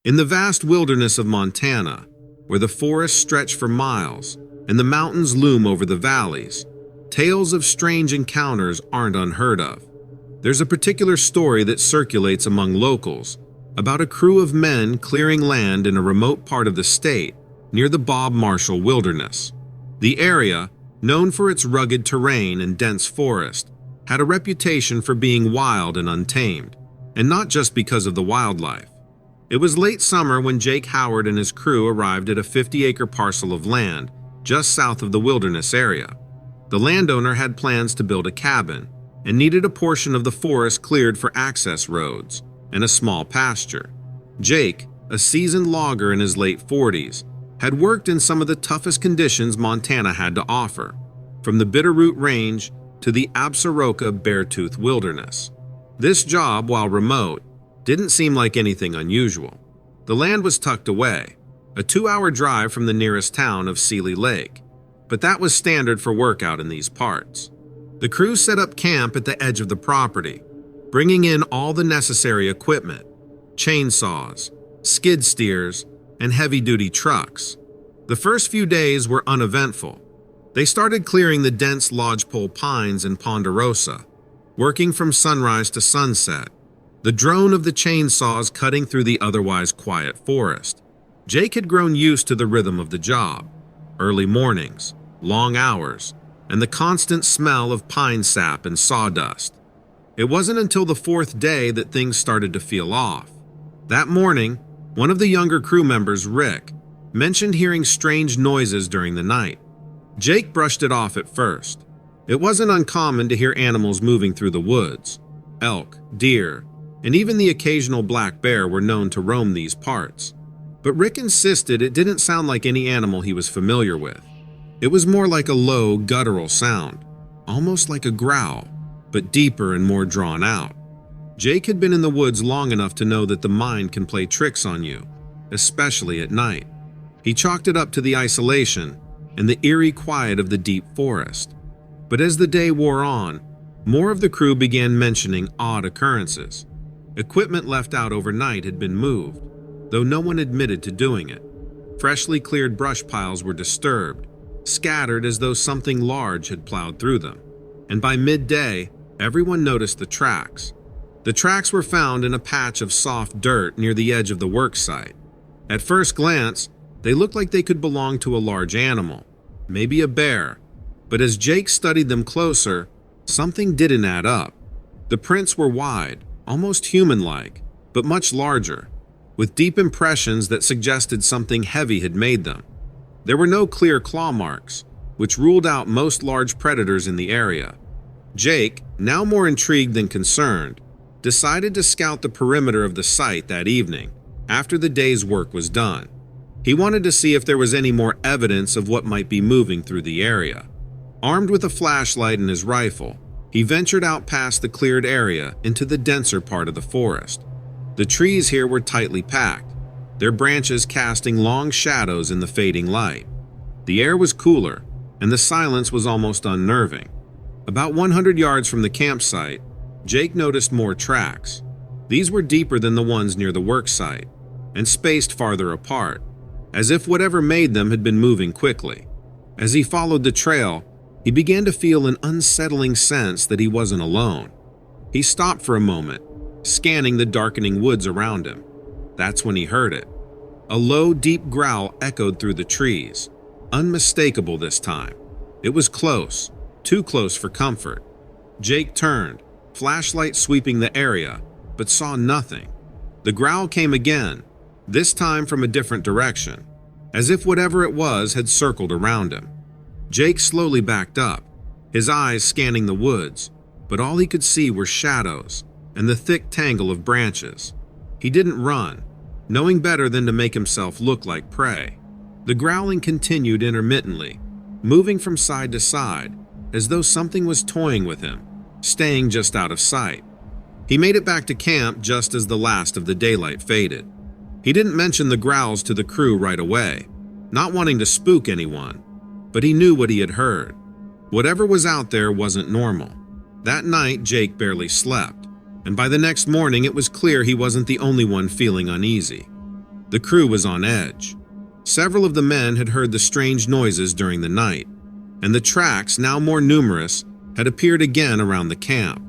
In the vast wilderness of Montana, where the forests stretch for miles and the mountains loom over the valleys, tales of strange encounters aren't unheard of. There's a particular story that circulates among locals about a crew of men clearing land in a remote part of the state near the Bob Marshall Wilderness. The area, known for its rugged terrain and dense forest, had a reputation for being wild and untamed, and not just because of the wildlife. It was late summer when Jake Howard and his crew arrived at a 50-acre parcel of land just south of the wilderness area. The landowner had plans to build a cabin and needed a portion of the forest cleared for access roads and a small pasture. Jake, a seasoned logger in his late 40s, had worked in some of the toughest conditions Montana had to offer, from the Bitterroot Range to the Absaroka Beartooth Wilderness. This job, while remote, didn't seem like anything unusual. The land was tucked away, a 2-hour drive from the nearest town of Seeley Lake, but that was standard for work out in these parts. The crew set up camp at the edge of the property, bringing in all the necessary equipment: chainsaws, skid steers, and heavy-duty trucks. The first few days were uneventful. They started clearing the dense lodgepole pines in Ponderosa, working from sunrise to sunset, the drone of the chainsaws cutting through the otherwise quiet forest. Jake had grown used to the rhythm of the job: early mornings, long hours, and the constant smell of pine sap and sawdust. It wasn't until the 4th day that things started to feel off. That morning, one of the younger crew members, Rick, mentioned hearing strange noises during the night. Jake brushed it off at first. It wasn't uncommon to hear animals moving through the woods. Elk, deer, and even the occasional black bear were known to roam these parts. But Rick insisted it didn't sound like any animal he was familiar with. It was more like a low, guttural sound, almost like a growl, but deeper and more drawn out. Jake had been in the woods long enough to know that the mind can play tricks on you, especially at night. He chalked it up to the isolation and the eerie quiet of the deep forest. But as the day wore on, more of the crew began mentioning odd occurrences. Equipment left out overnight had been moved, though no one admitted to doing it. Freshly cleared brush piles were disturbed, scattered as though something large had plowed through them. And by midday, everyone noticed the tracks. The tracks were found in a patch of soft dirt near the edge of the work site. At first glance, they looked like they could belong to a large animal, maybe a bear, but as Jake studied them closer, something didn't add up. The prints were wide, almost human-like, but much larger, with deep impressions that suggested something heavy had made them. There were no clear claw marks, which ruled out most large predators in the area. Jake, now more intrigued than concerned, decided to scout the perimeter of the site that evening, after the day's work was done. He wanted to see if there was any more evidence of what might be moving through the area. Armed with a flashlight and his rifle, he ventured out past the cleared area into the denser part of the forest. The trees here were tightly packed, their branches casting long shadows in the fading light. The air was cooler, and the silence was almost unnerving. About 100 yards from the campsite, Jake noticed more tracks. These were deeper than the ones near the work site, and spaced farther apart, as if whatever made them had been moving quickly. As he followed the trail, he began to feel an unsettling sense that he wasn't alone. He stopped for a moment, scanning the darkening woods around him. That's when he heard it. A low, deep growl echoed through the trees, unmistakable this time. It was close, too close for comfort. Jake turned, flashlight sweeping the area, but saw nothing. The growl came again, this time from a different direction, as if whatever it was had circled around him. Jake slowly backed up, his eyes scanning the woods, but all he could see were shadows and the thick tangle of branches. He didn't run, knowing better than to make himself look like prey. The growling continued intermittently, moving from side to side, as though something was toying with him, staying just out of sight. He made it back to camp just as the last of the daylight faded. He didn't mention the growls to the crew right away, not wanting to spook anyone, but he knew what he had heard. Whatever was out there wasn't normal. That night, Jake barely slept, and by the next morning it was clear he wasn't the only one feeling uneasy. The crew was on edge. Several of the men had heard the strange noises during the night, and the tracks, now more numerous, had appeared again around the camp.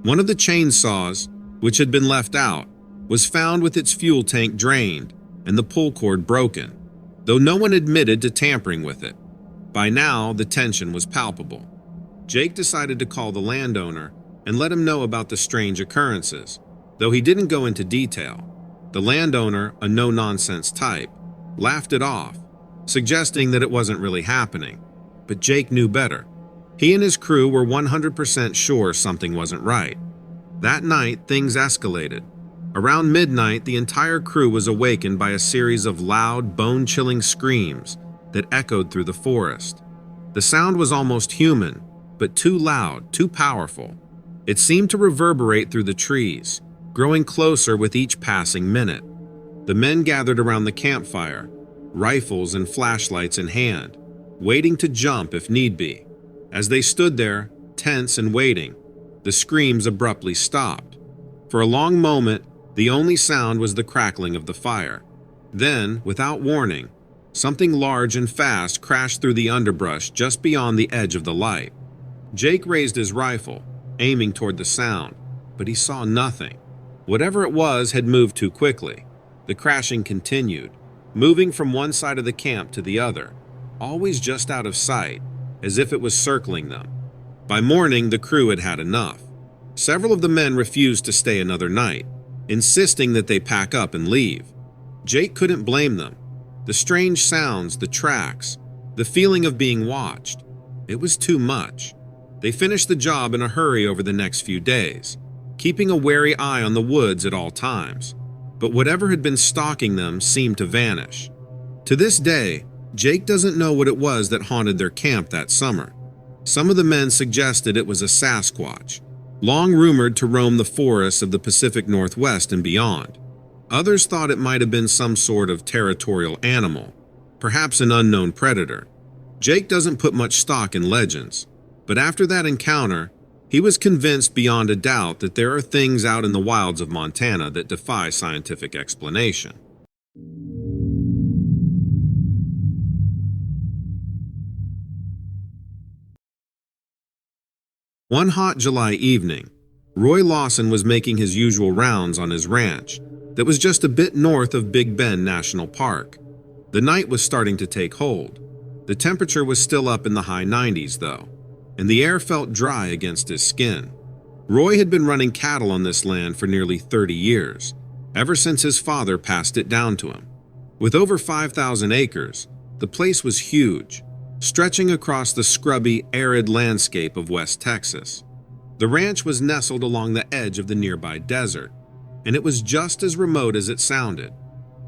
One of the chainsaws, which had been left out, was found with its fuel tank drained and the pull cord broken, though no one admitted to tampering with it. By now, the tension was palpable. Jake decided to call the landowner and let him know about the strange occurrences, though he didn't go into detail. The landowner, a no-nonsense type, laughed it off, suggesting that it wasn't really happening. But Jake knew better. He and his crew were 100% sure something wasn't right. That night, things escalated. Around midnight, the entire crew was awakened by a series of loud, bone-chilling screams that echoed through the forest. The sound was almost human, but too loud, too powerful. It seemed to reverberate through the trees, growing closer with each passing minute. The men gathered around the campfire, rifles and flashlights in hand, waiting to jump if need be. As they stood there, tense and waiting, the screams abruptly stopped. For a long moment, the only sound was the crackling of the fire. Then, without warning, something large and fast crashed through the underbrush just beyond the edge of the light. Jake raised his rifle, aiming toward the sound, but he saw nothing. Whatever it was had moved too quickly. The crashing continued, moving from one side of the camp to the other, always just out of sight, as if it was circling them. By morning, the crew had had enough. Several of the men refused to stay another night, insisting that they pack up and leave. Jake couldn't blame them. The strange sounds, the tracks, the feeling of being watched. It was too much. They finished the job in a hurry over the next few days, keeping a wary eye on the woods at all times. But whatever had been stalking them seemed to vanish. To this day, Jake doesn't know what it was that haunted their camp that summer. Some of the men suggested it was a Sasquatch, long rumored to roam the forests of the Pacific Northwest and beyond. Others thought it might have been some sort of territorial animal, perhaps an unknown predator. Jake doesn't put much stock in legends, but after that encounter, he was convinced beyond a doubt that there are things out in the wilds of Montana that defy scientific explanation. One hot July evening, Roy Lawson was making his usual rounds on his ranch that was just a bit north of Big Bend National Park. The night was starting to take hold. The temperature was still up in the high 90s, though, and the air felt dry against his skin. Roy had been running cattle on this land for nearly 30 years, ever since his father passed it down to him. With over 5,000 acres, the place was huge, stretching across the scrubby, arid landscape of West Texas. The ranch was nestled along the edge of the nearby desert, and it was just as remote as it sounded.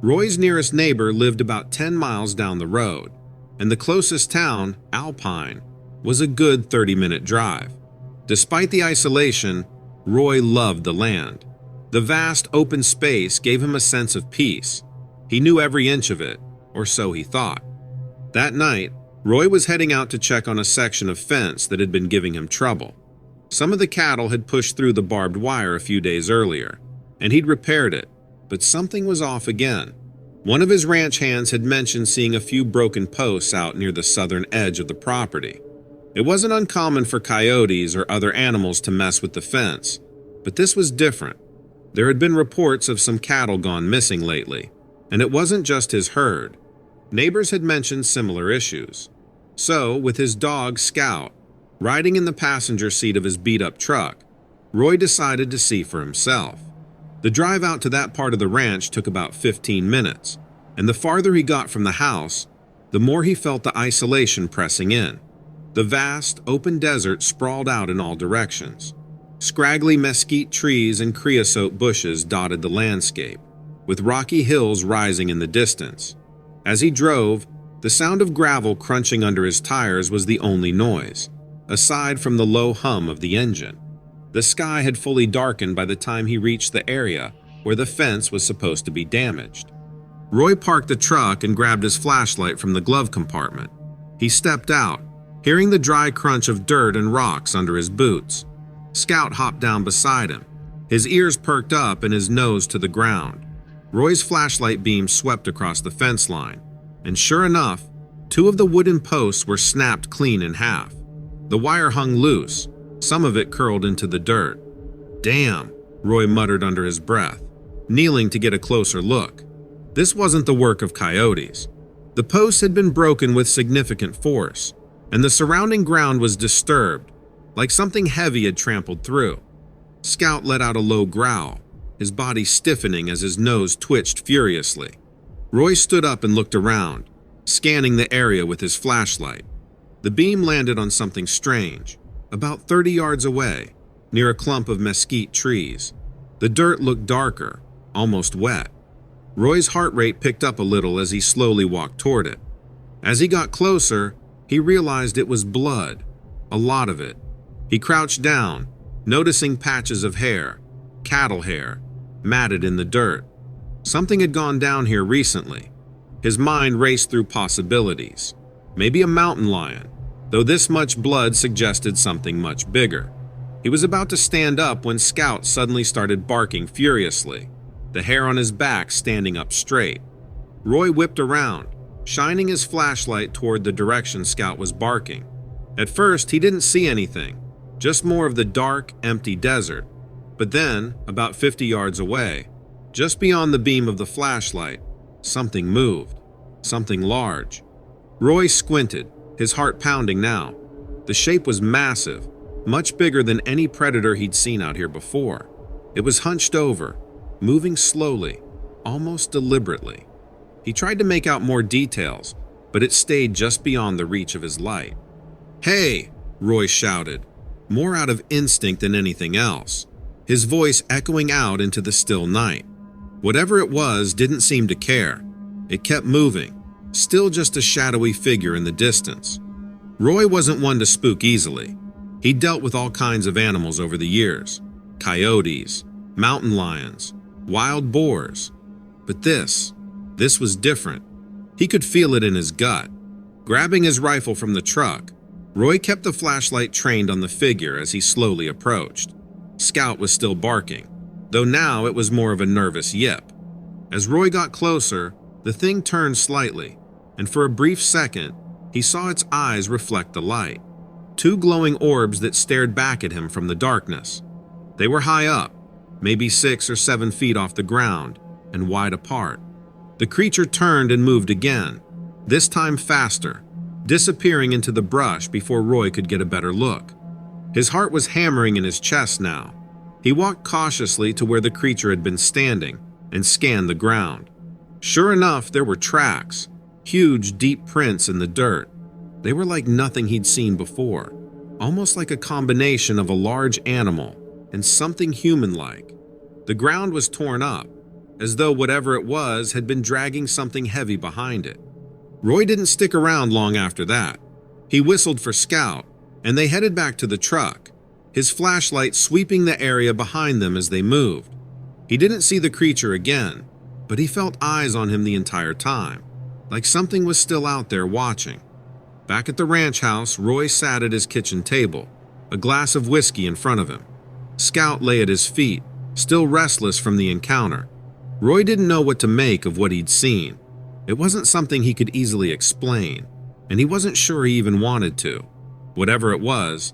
Roy's nearest neighbor lived about 10 miles down the road, and the closest town, Alpine, was a good 30-minute drive. Despite the isolation, Roy loved the land. The vast open space gave him a sense of peace. He knew every inch of it, or so he thought. That night, Roy was heading out to check on a section of fence that had been giving him trouble. Some of the cattle had pushed through the barbed wire a few days earlier, and he'd repaired it, but something was off again. One of his ranch hands had mentioned seeing a few broken posts out near the southern edge of the property. It wasn't uncommon for coyotes or other animals to mess with the fence, but this was different. There had been reports of some cattle gone missing lately, and it wasn't just his herd. Neighbors had mentioned similar issues. So, with his dog Scout riding in the passenger seat of his beat-up truck, Roy decided to see for himself. The drive out to that part of the ranch took about 15 minutes, and the farther he got from the house, the more he felt the isolation pressing in. The vast, open desert sprawled out in all directions. Scraggly mesquite trees and creosote bushes dotted the landscape, with rocky hills rising in the distance. As he drove, the sound of gravel crunching under his tires was the only noise, aside from the low hum of the engine. The sky had fully darkened by the time he reached the area where the fence was supposed to be damaged. Roy parked the truck and grabbed his flashlight from the glove compartment. He stepped out, hearing the dry crunch of dirt and rocks under his boots. Scout hopped down beside him, his ears perked up and his nose to the ground. Roy's flashlight beam swept across the fence line, and sure enough, two of the wooden posts were snapped clean in half. The wire hung loose, some of it curled into the dirt. "Damn," Roy muttered under his breath, kneeling to get a closer look. This wasn't the work of coyotes. The posts had been broken with significant force, and the surrounding ground was disturbed, like something heavy had trampled through. Scout let out a low growl, his body stiffening as his nose twitched furiously. Roy stood up and looked around, scanning the area with his flashlight. The beam landed on something strange, about 30 yards away, near a clump of mesquite trees. The dirt looked darker, almost wet. Roy's heart rate picked up a little as he slowly walked toward it. As he got closer, he realized it was blood, a lot of it. He crouched down, noticing patches of hair, cattle hair, matted in the dirt. Something had gone down here recently. His mind raced through possibilities. Maybe a mountain lion, though this much blood suggested something much bigger. He was about to stand up when Scout suddenly started barking furiously, the hair on his back standing up straight. Roy whipped around, shining his flashlight toward the direction Scout was barking. At first, he didn't see anything, just more of the dark, empty desert. But then, about 50 yards away, just beyond the beam of the flashlight, something moved, something large. Roy squinted, his heart pounding now. The shape was massive, much bigger than any predator he'd seen out here before. It was hunched over, moving slowly, almost deliberately. He tried to make out more details, but it stayed just beyond the reach of his light. "Hey!" Roy shouted, more out of instinct than anything else, his voice echoing out into the still night. Whatever it was didn't seem to care. It kept moving, still just a shadowy figure in the distance. Roy wasn't one to spook easily. He'd dealt with all kinds of animals over the years: coyotes, mountain lions, wild boars. But this was different. He could feel it in his gut. Grabbing his rifle from the truck, Roy kept the flashlight trained on the figure as he slowly approached. Scout was still barking, though now it was more of a nervous yip. As Roy got closer, the thing turned slightly, and for a brief second, he saw its eyes reflect the light. Two glowing orbs that stared back at him from the darkness. They were high up, maybe 6 or 7 feet off the ground, and wide apart. The creature turned and moved again, this time faster, disappearing into the brush before Roy could get a better look. His heart was hammering in his chest now. He walked cautiously to where the creature had been standing and scanned the ground. Sure enough, there were tracks, huge, deep prints in the dirt. They were like nothing he'd seen before, almost like a combination of a large animal and something human-like. The ground was torn up, as though whatever it was had been dragging something heavy behind it. Roy didn't stick around long after that. He whistled for Scout, and they headed back to the truck, his flashlight sweeping the area behind them as they moved. He didn't see the creature again, but he felt eyes on him the entire time, like something was still out there watching. Back at the ranch house, Roy sat at his kitchen table, a glass of whiskey in front of him. Scout lay at his feet, still restless from the encounter. Roy didn't know what to make of what he'd seen. It wasn't something he could easily explain, and he wasn't sure he even wanted to. Whatever it was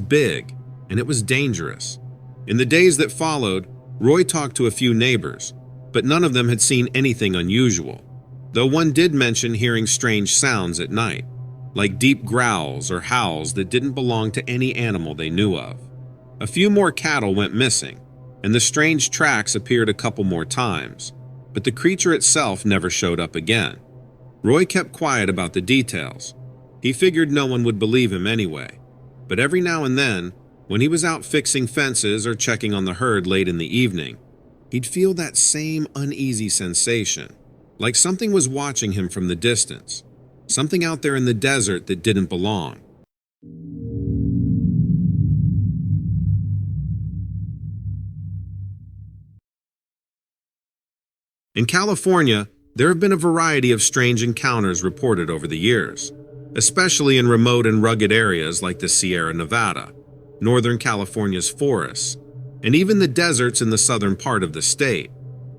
big, and it was dangerous. In the days that followed, Roy talked to a few neighbors, but none of them had seen anything unusual, though one did mention hearing strange sounds at night, like deep growls or howls that didn't belong to any animal they knew of. A few more cattle went missing, and the strange tracks appeared a couple more times, but the creature itself never showed up again. Roy kept quiet about the details. He figured no one would believe him anyway, but every now and then, when he was out fixing fences or checking on the herd late in the evening, he'd feel that same uneasy sensation, like something was watching him from the distance, something out there in the desert that didn't belong. In California, there have been a variety of strange encounters reported over the years, especially in remote and rugged areas like the Sierra Nevada, Northern California's forests, and even the deserts in the southern part of the state.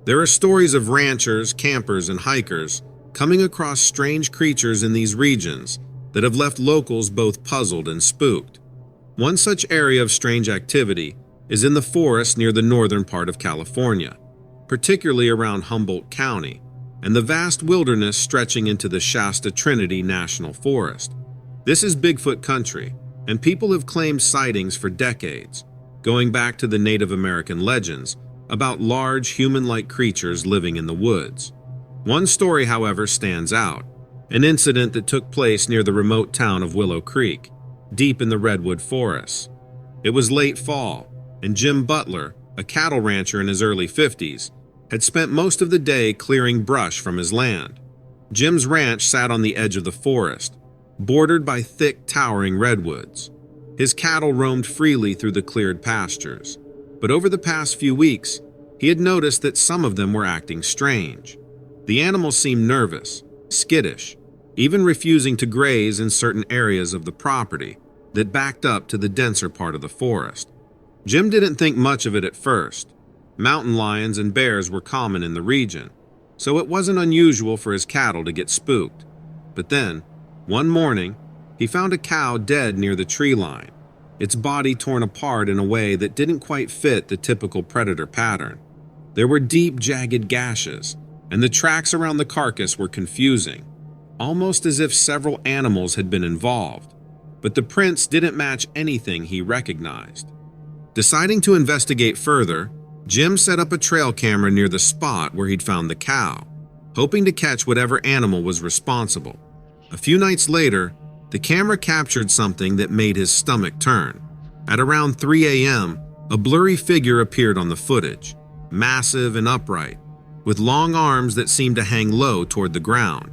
There are stories of ranchers, campers, and hikers coming across strange creatures in these regions that have left locals both puzzled and spooked. One such area of strange activity is in the forest near the northern part of California, particularly around Humboldt County, and the vast wilderness stretching into the Shasta Trinity National Forest. This is Bigfoot country, and people have claimed sightings for decades, going back to the Native American legends about large human-like creatures living in the woods. One story, however, stands out, an incident that took place near the remote town of Willow Creek, deep in the redwood forests. It was late fall, and Jim Butler, a cattle rancher in his early 50s, had spent most of the day clearing brush from his land. Jim's ranch sat on the edge of the forest, bordered by thick, towering redwoods. His cattle roamed freely through the cleared pastures, but over the past few weeks, he had noticed that some of them were acting strange. The animals seemed nervous, skittish, even refusing to graze in certain areas of the property that backed up to the denser part of the forest. Jim didn't think much of it at first. Mountain lions and bears were common in the region, so it wasn't unusual for his cattle to get spooked. But then, one morning, he found a cow dead near the tree line, its body torn apart in a way that didn't quite fit the typical predator pattern. There were deep, jagged gashes, and the tracks around the carcass were confusing, almost as if several animals had been involved. But the prints didn't match anything he recognized. Deciding to investigate further, Jim set up a trail camera near the spot where he'd found the cow, hoping to catch whatever animal was responsible. A few nights later, the camera captured something that made his stomach turn. At around 3 a.m., a blurry figure appeared on the footage, massive and upright, with long arms that seemed to hang low toward the ground.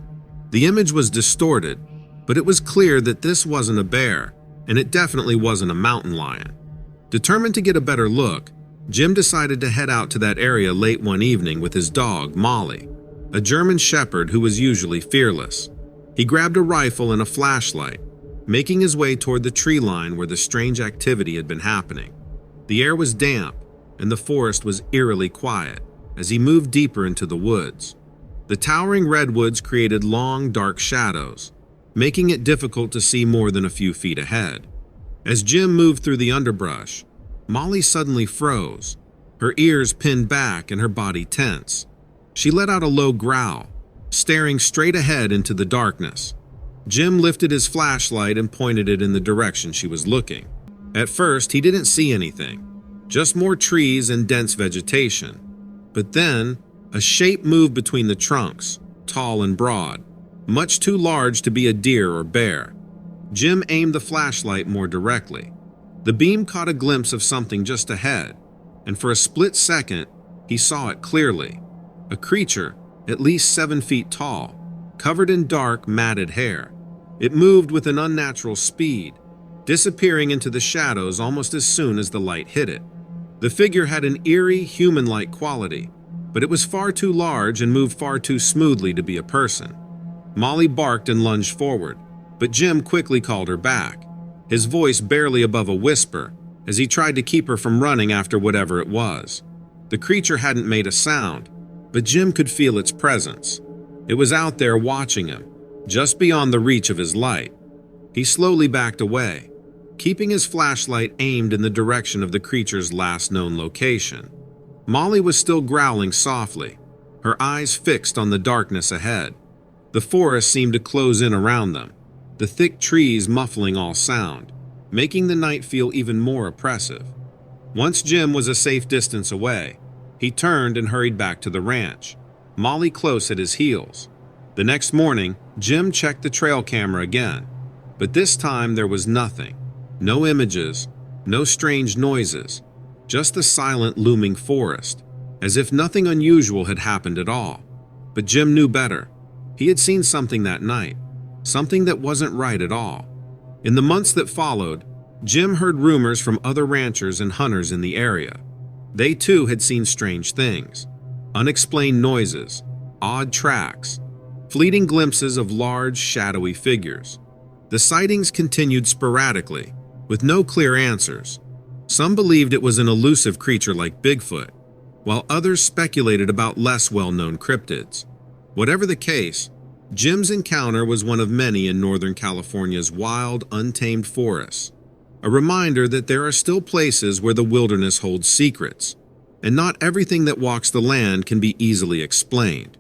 The image was distorted, but it was clear that this wasn't a bear, and it definitely wasn't a mountain lion. Determined to get a better look, Jim decided to head out to that area late one evening with his dog, Molly, a German shepherd who was usually fearless. He grabbed a rifle and a flashlight, making his way toward the tree line where the strange activity had been happening. The air was damp, and the forest was eerily quiet as he moved deeper into the woods. The towering redwoods created long, dark shadows, making it difficult to see more than a few feet ahead. As Jim moved through the underbrush, Molly suddenly froze, her ears pinned back and her body tense. She let out a low growl, staring straight ahead into the darkness. Jim lifted his flashlight and pointed it in the direction she was looking. At first, he didn't see anything, just more trees and dense vegetation. But then, a shape moved between the trunks, tall and broad, much too large to be a deer or bear. Jim aimed the flashlight more directly. The beam caught a glimpse of something just ahead, and for a split second, he saw it clearly. A creature, at least 7 feet tall, covered in dark, matted hair. It moved with an unnatural speed, disappearing into the shadows almost as soon as the light hit it. The figure had an eerie, human-like quality, but it was far too large and moved far too smoothly to be a person. Molly barked and lunged forward, but Jim quickly called her back, his voice barely above a whisper, as he tried to keep her from running after whatever it was. The creature hadn't made a sound, but Jim could feel its presence. It was out there watching him, just beyond the reach of his light. He slowly backed away, keeping his flashlight aimed in the direction of the creature's last known location. Molly was still growling softly, her eyes fixed on the darkness ahead. The forest seemed to close in around them, the thick trees muffling all sound, making the night feel even more oppressive. Once Jim was a safe distance away, he turned and hurried back to the ranch, Molly close at his heels. The next morning, Jim checked the trail camera again, but this time there was nothing. No images, no strange noises, just the silent, looming forest, as if nothing unusual had happened at all. But Jim knew better. He had seen something that night, something that wasn't right at all. In the months that followed, Jim heard rumors from other ranchers and hunters in the area. They too had seen strange things, unexplained noises, odd tracks, fleeting glimpses of large, shadowy figures. The sightings continued sporadically, with no clear answers. Some believed it was an elusive creature like Bigfoot, while others speculated about less well-known cryptids. Whatever the case, Jim's encounter was one of many in Northern California's wild, untamed forests, a reminder that there are still places where the wilderness holds secrets, and not everything that walks the land can be easily explained.